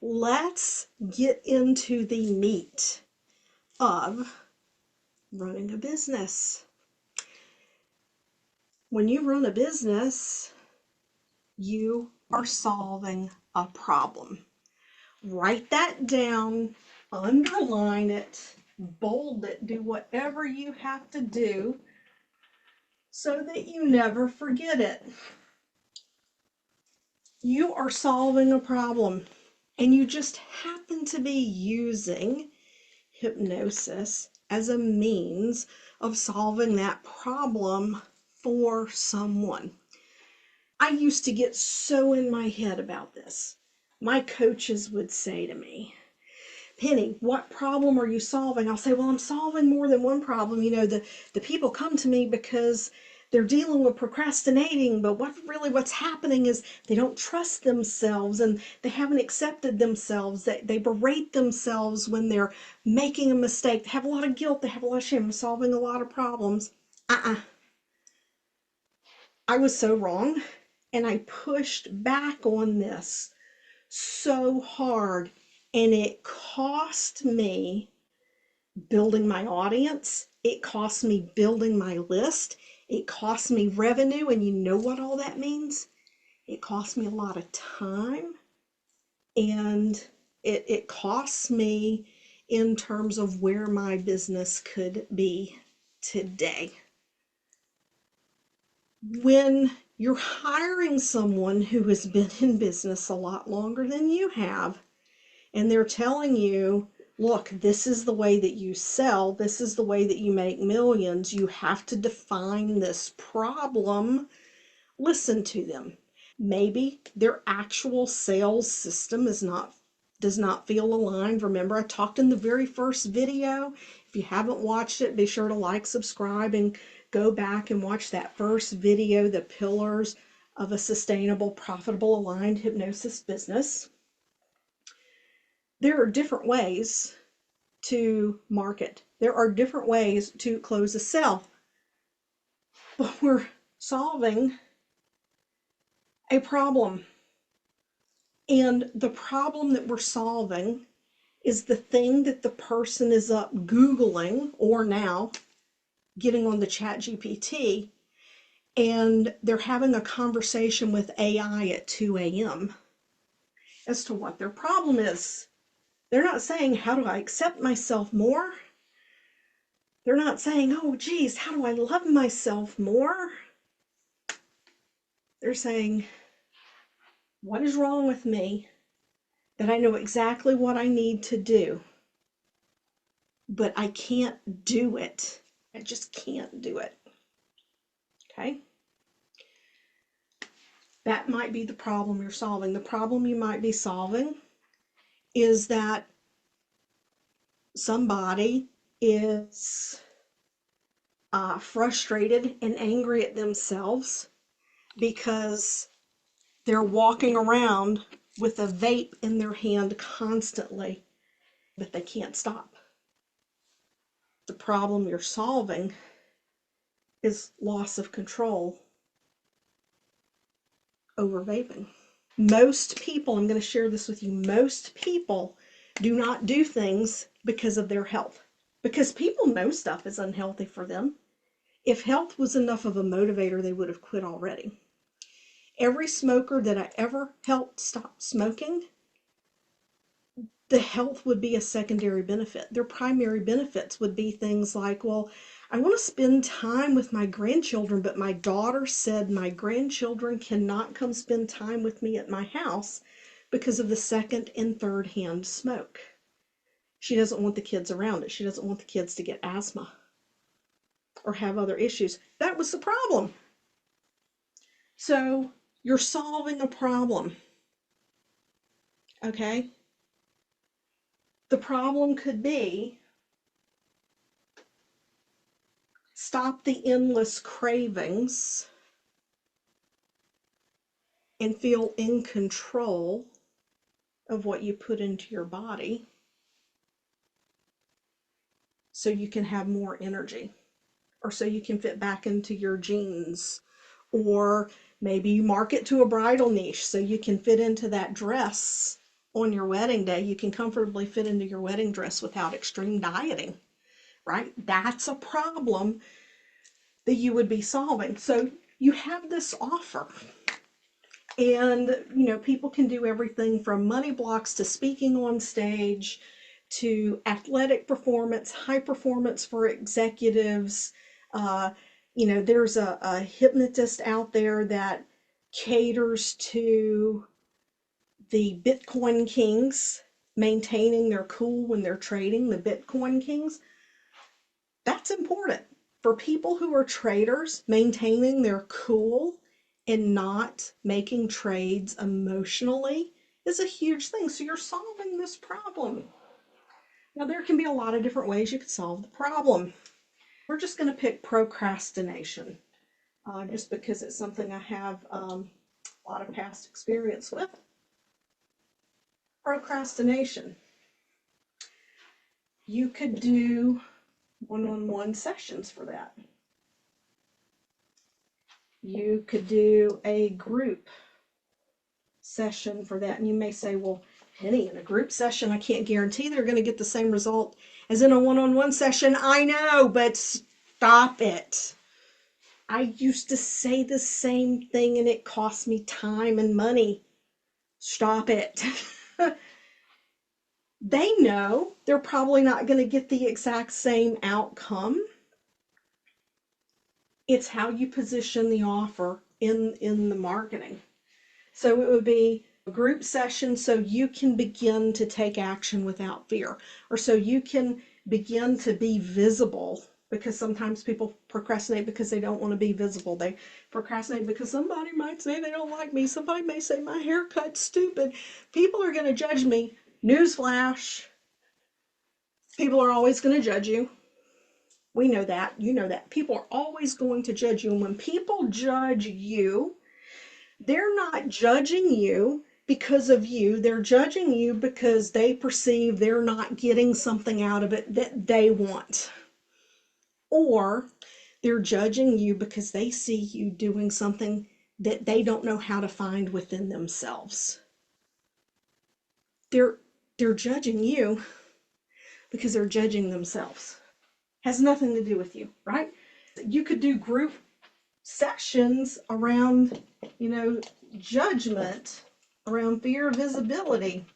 let's get into the meat of running a business. When you run a business, you are solving a problem. Write that down, underline it, bold it, do whatever you have to do so that you never forget it. You are solving a problem, and you just happen to be using hypnosis as a means of solving that problem for someone. I used to get so in my head about this. My coaches would say to me, Penny, what problem are you solving? I'll say, well, I'm solving more than one problem. You know, the people come to me because they're dealing with procrastinating, but what's happening is they don't trust themselves and they haven't accepted themselves. They berate themselves when they're making a mistake. They have a lot of guilt. They have a lot of shame. I'm solving a lot of problems. I was so wrong, and I pushed back on this so hard, and it cost me building my audience. It cost me building my list. It cost me revenue, and you know what all that means? It cost me a lot of time, and it costs me in terms of where my business could be today. When you're hiring someone who has been in business a lot longer than you have, and they're telling you, look, this is the way that you sell, this is the way that you make millions, you have to define this problem, listen to them. Maybe their actual sales system does not feel aligned. Remember, I talked in the very first video. If you haven't watched it, be sure to like, subscribe, and go back and watch that first video, The Pillars of a Sustainable, Profitable, Aligned Hypnosis Business. There are different ways to market. There are different ways to close a sale. But we're solving a problem. And the problem that we're solving is the thing that the person is up Googling, or now getting on the ChatGPT, and they're having a conversation with AI at 2 a.m. as to what their problem is. They're not saying, how do I accept myself more? They're not saying, oh, geez, how do I love myself more? They're saying, what is wrong with me that I know exactly what I need to do, but I can't do it. I just can't do it. Okay? That might be the problem you're solving. The problem you might be solving is that somebody is frustrated and angry at themselves because they're walking around with a vape in their hand constantly, but they can't stop. The problem you're solving is loss of control over vaping. Most people, I'm going to share this with you, most people do not do things because of their health. Because people know stuff is unhealthy for them. If health was enough of a motivator, they would have quit already. Every smoker that I ever helped stop smoking, the health would be a secondary benefit. Their primary benefits would be things like, well, I want to spend time with my grandchildren, but my daughter said my grandchildren cannot come spend time with me at my house because of the second and third hand smoke. She doesn't want the kids around it. She doesn't want the kids to get asthma or have other issues. That was the problem. So you're solving a problem. Okay? The problem could be stop the endless cravings and feel in control of what you put into your body so you can have more energy, or so you can fit back into your jeans, or maybe you market to a bridal niche so you can fit into that dress on your wedding day, you can comfortably fit into your wedding dress without extreme dieting, right? That's a problem that you would be solving. So you have this offer. And, people can do everything from money blocks to speaking on stage to athletic performance, high performance for executives. There's a hypnotist out there that caters to the Bitcoin kings, maintaining their cool when they're trading, the Bitcoin kings. That's important. For people who are traders, maintaining their cool and not making trades emotionally is a huge thing. So you're solving this problem. Now, there can be a lot of different ways you could solve the problem. We're just going to pick procrastination, just because it's something I have a lot of past experience with. Procrastination. You could do one-on-one sessions for that. You could do a group session for that. And you may say, well, Penny, in a group session, I can't guarantee they're going to get the same result as in a one-on-one session. I know, but stop it. I used to say the same thing and it cost me time and money. Stop it. They know they're probably not going to get the exact same outcome. It's how you position the offer in the marketing. So it would be a group session so you can begin to take action without fear, or so you can begin to be visible, because sometimes people procrastinate because they don't want to be visible. They procrastinate because somebody might say they don't like me. Somebody may say my haircut's stupid. People are going to judge me. Newsflash. People are always going to judge you. We know that. You know that. People are always going to judge you. And when people judge you, they're not judging you because of you. They're judging you because they perceive they're not getting something out of it that they want. Or they're judging you because they see you doing something that they don't know how to find within themselves. They're judging you because they're judging themselves. Has nothing to do with you, right? You could do group sessions around, judgment, around fear of visibility,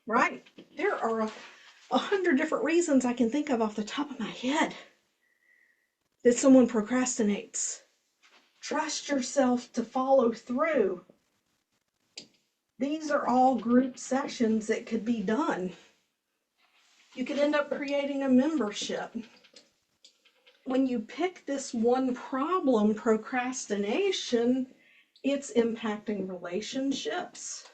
right? There are 100 different reasons I can think of off the top of my head that someone procrastinates. Trust yourself to follow through. These are all group sessions that could be done. You could end up creating a membership. When you pick this one problem, procrastination, it's impacting relationships.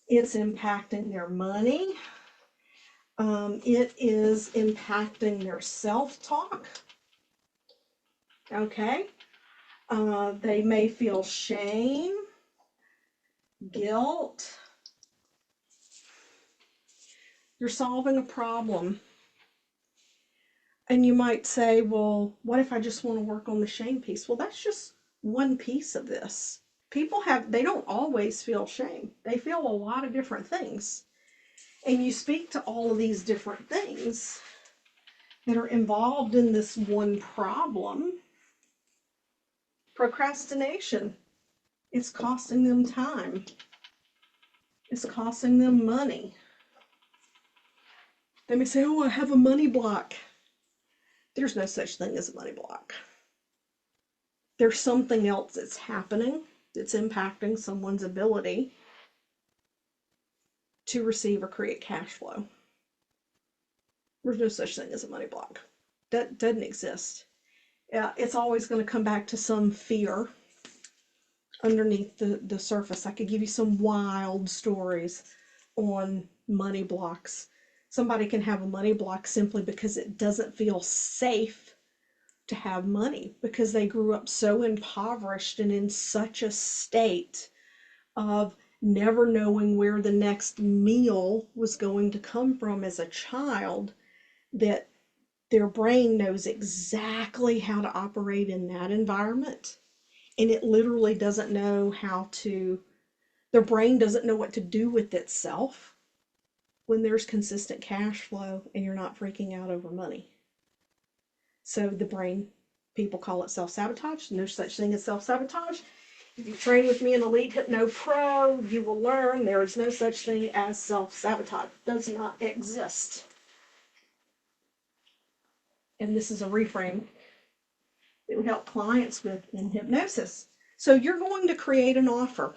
It's impacting their money. It is impacting their self-talk. Okay? They may feel shame, guilt. You're solving a problem. And you might say, well, what if I just want to work on the shame piece? Well, that's just one piece of this. They don't always feel shame. They feel a lot of different things. And you speak to all of these different things that are involved in this one problem. Procrastination. It's costing them time. It's costing them money. They may say, oh, I have a money block. There's no such thing as a money block. There's something else that's happening that's impacting someone's ability to receive or create cash flow. There's no such thing as a money block. That doesn't exist. It's always going to come back to some fear underneath the surface. I could give you some wild stories on money blocks. Somebody can have a money block simply because it doesn't feel safe to have money, because they grew up so impoverished and in such a state of never knowing where the next meal was going to come from as a child, that their brain knows exactly how to operate in that environment, and it literally doesn't know how to Their brain doesn't know what to do with itself when there's consistent cash flow and you're not freaking out over money. So the brain, people call it self-sabotage. No such thing as self-sabotage. If you train with me in Elite Hypno Pro, you will learn there is no such thing as self-sabotage. It does not exist. And this is a reframe that we help clients with in hypnosis. So you're going to create an offer.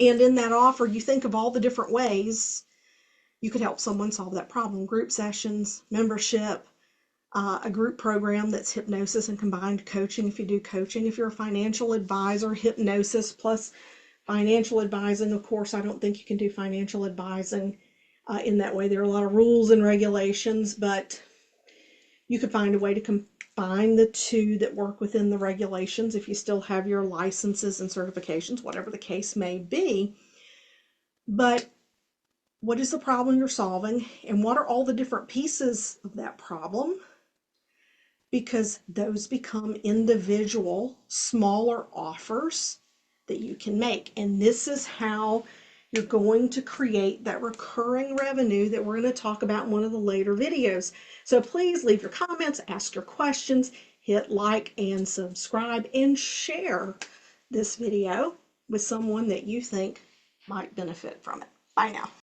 And in that offer, you think of all the different ways you could help someone solve that problem. Group sessions, membership, a group program that's hypnosis and combined coaching if you do coaching. If you're a financial advisor, hypnosis plus financial advising. Of course, I don't think you can do financial advising in that way. There are a lot of rules and regulations, but you could find a way to combine the two that work within the regulations if you still have your licenses and certifications, whatever the case may be. But what is the problem you're solving, and what are all the different pieces of that problem? Because those become individual, smaller offers that you can make. And this is how you're going to create that recurring revenue that we're going to talk about in one of the later videos. So please leave your comments, ask your questions, hit like and subscribe, and share this video with someone that you think might benefit from it. Bye now.